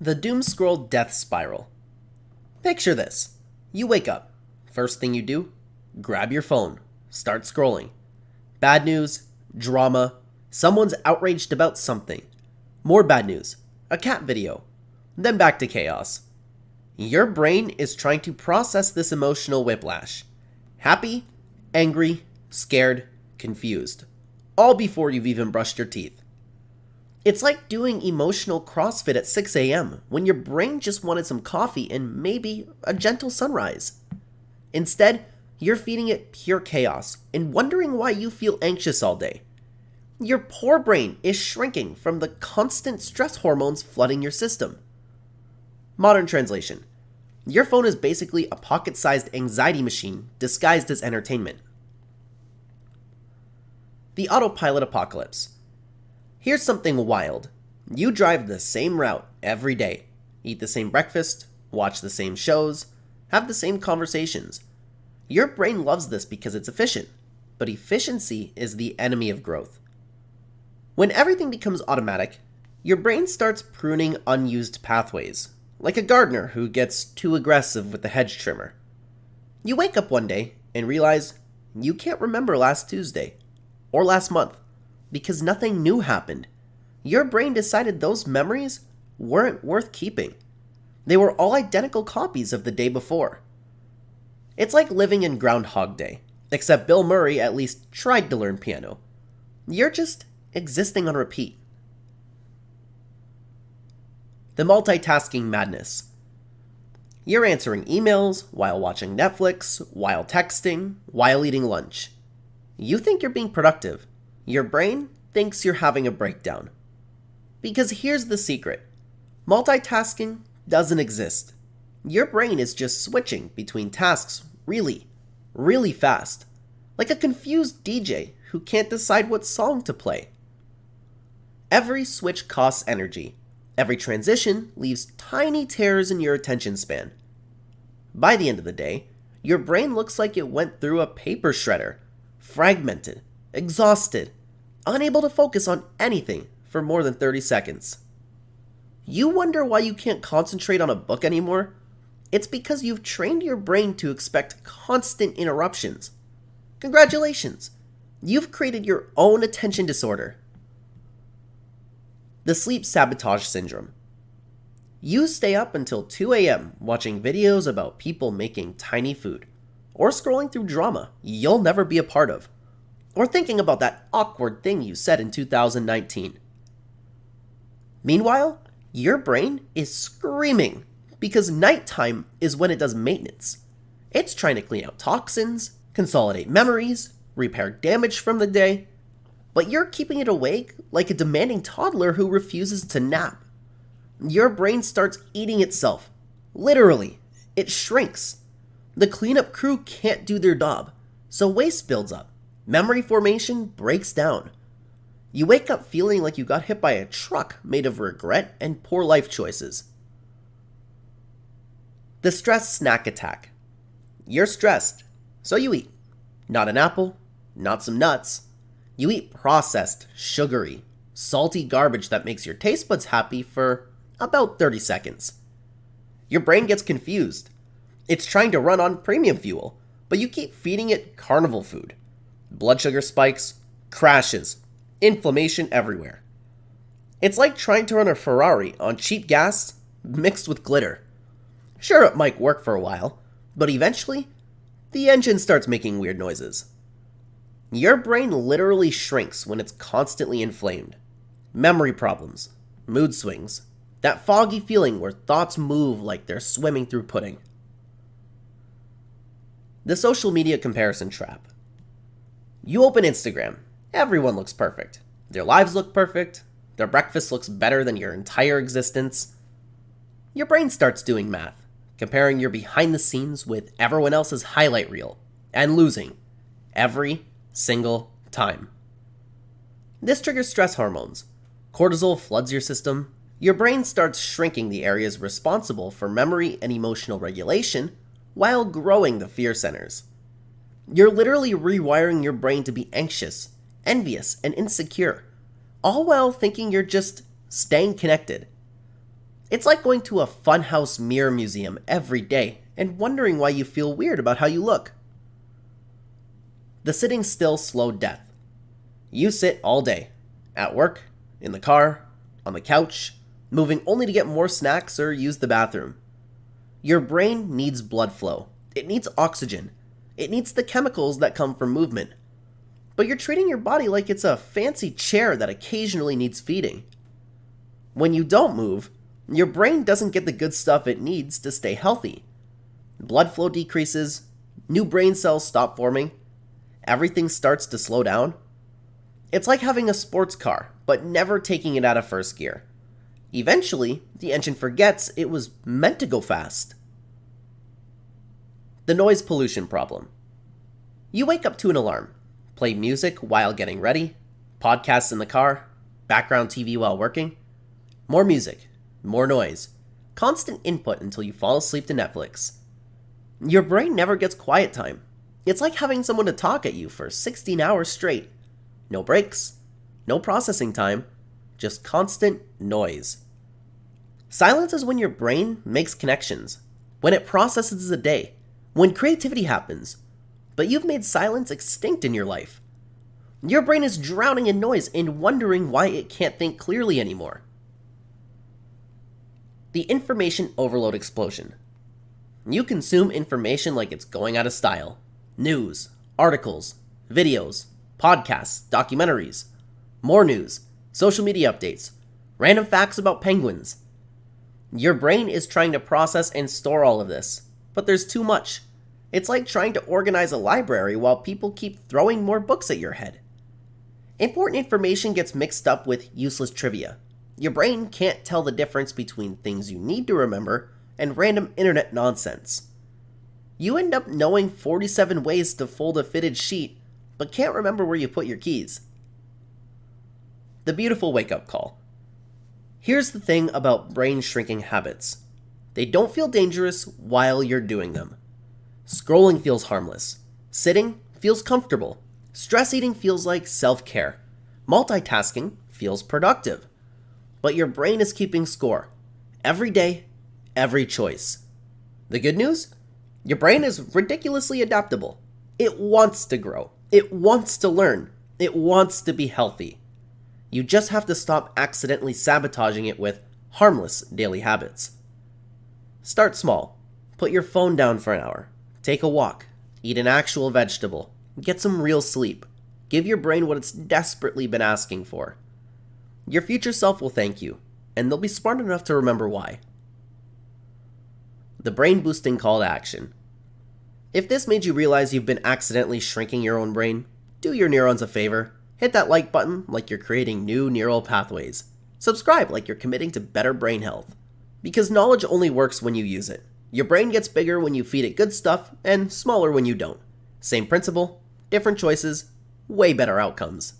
The doom scroll death spiral. Picture this. You wake up. First thing you do, grab your phone, start scrolling. Bad news, drama, someone's outraged about something. More bad news, a cat video. Then back to chaos. Your brain is trying to process this emotional whiplash. Happy, angry, scared, confused. All before you've even brushed your teeth. It's like doing emotional CrossFit at 6 a.m. when your brain just wanted some coffee and maybe a gentle sunrise. Instead, you're feeding it pure chaos and wondering why you feel anxious all day. Your poor brain is shrinking from the constant stress hormones flooding your system. Modern translation. Your phone is basically a pocket-sized anxiety machine disguised as entertainment. The Autopilot Apocalypse. Here's something wild. You drive the same route every day, eat the same breakfast, watch the same shows, have the same conversations. Your brain loves this because it's efficient, but efficiency is the enemy of growth. When everything becomes automatic, your brain starts pruning unused pathways, like a gardener who gets too aggressive with the hedge trimmer. You wake up one day and realize you can't remember last Tuesday or last month because nothing new happened. Your brain decided those memories weren't worth keeping. They were all identical copies of the day before. It's like living in Groundhog Day, except Bill Murray at least tried to learn piano. You're just existing on repeat. The Multitasking Madness. You're answering emails while watching Netflix, while texting, while eating lunch. You think you're being productive. Your brain thinks you're having a breakdown. Because here's the secret. Multitasking doesn't exist. Your brain is just switching between tasks really, really fast. Like a confused DJ who can't decide what song to play. Every switch costs energy. Every transition leaves tiny tears in your attention span. By the end of the day, your brain looks like it went through a paper shredder, fragmented, exhausted, unable to focus on anything for more than 30 seconds. You wonder why you can't concentrate on a book anymore? It's because you've trained your brain to expect constant interruptions. Congratulations! You've created your own attention disorder. The sleep sabotage syndrome. You stay up until 2 a.m. watching videos about people making tiny food, or scrolling through drama you'll never be a part of, or thinking about that awkward thing you said in 2019. Meanwhile, your brain is screaming because nighttime is when it does maintenance. It's trying to clean out toxins, consolidate memories, repair damage from the day, but you're keeping it awake like a demanding toddler who refuses to nap. Your brain starts eating itself. Literally, it shrinks. The cleanup crew can't do their job, so waste builds up. Memory formation breaks down. You wake up feeling like you got hit by a truck made of regret and poor life choices. The stress snack attack. You're stressed, so you eat. Not an apple, not some nuts. You eat processed, sugary, salty garbage that makes your taste buds happy for about 30 seconds. Your brain gets confused. It's trying to run on premium fuel, but you keep feeding it carnival food. Blood sugar spikes, crashes, inflammation everywhere. It's like trying to run a Ferrari on cheap gas mixed with glitter. Sure, it might work for a while, but eventually, the engine starts making weird noises. Your brain literally shrinks when it's constantly inflamed. Memory problems, mood swings, that foggy feeling where thoughts move like they're swimming through pudding. The social media comparison trap. You open Instagram. Everyone looks perfect. Their lives look perfect. Their breakfast looks better than your entire existence. Your brain starts doing math, comparing your behind the scenes with everyone else's highlight reel, and losing every single time. This triggers stress hormones. Cortisol floods your system. Your brain starts shrinking the areas responsible for memory and emotional regulation while growing the fear centers. You're literally rewiring your brain to be anxious, envious, and insecure, all while thinking you're just staying connected. It's like going to a funhouse mirror museum every day and wondering why you feel weird about how you look. The sitting still slow death. You sit all day, at work, in the car, on the couch, moving only to get more snacks or use the bathroom. Your brain needs blood flow. It needs oxygen. It needs the chemicals that come from movement. But you're treating your body like it's a fancy chair that occasionally needs feeding. When you don't move, your brain doesn't get the good stuff it needs to stay healthy. Blood flow decreases, new brain cells stop forming, everything starts to slow down. It's like having a sports car, but never taking it out of first gear. Eventually, the engine forgets it was meant to go fast. The noise pollution problem. You wake up to an alarm, play music while getting ready, podcasts in the car, background TV while working, more music, more noise, constant input until you fall asleep to Netflix. Your brain never gets quiet time. It's like having someone to talk at you for 16 hours straight. No breaks, no processing time, just constant noise. Silence is when your brain makes connections, when it processes the day, when creativity happens. But you've made silence extinct in your life. Your brain is drowning in noise and wondering why it can't think clearly anymore. The information overload explosion. You consume information like it's going out of style. News, articles, videos, podcasts, documentaries, more news, social media updates, random facts about penguins. Your brain is trying to process and store all of this, but there's too much. It's like trying to organize a library while people keep throwing more books at your head. Important information gets mixed up with useless trivia. Your brain can't tell the difference between things you need to remember and random internet nonsense. You end up knowing 47 ways to fold a fitted sheet, but can't remember where you put your keys. The beautiful wake-up call. Here's the thing about brain-shrinking habits. They don't feel dangerous while you're doing them. Scrolling feels harmless. Sitting feels comfortable. Stress eating feels like self-care. Multitasking feels productive. But your brain is keeping score. Every day, every choice. The good news? Your brain is ridiculously adaptable. It wants to grow. It wants to learn. It wants to be healthy. You just have to stop accidentally sabotaging it with harmless daily habits. Start small. Put your phone down for an hour. Take a walk. Eat an actual vegetable. Get some real sleep. Give your brain what it's desperately been asking for. Your future self will thank you, and they'll be smart enough to remember why. The brain-boosting call to action. If this made you realize you've been accidentally shrinking your own brain, do your neurons a favor. Hit that like button like you're creating new neural pathways. Subscribe like you're committing to better brain health. Because knowledge only works when you use it. Your brain gets bigger when you feed it good stuff, and smaller when you don't. Same principle, different choices, way better outcomes.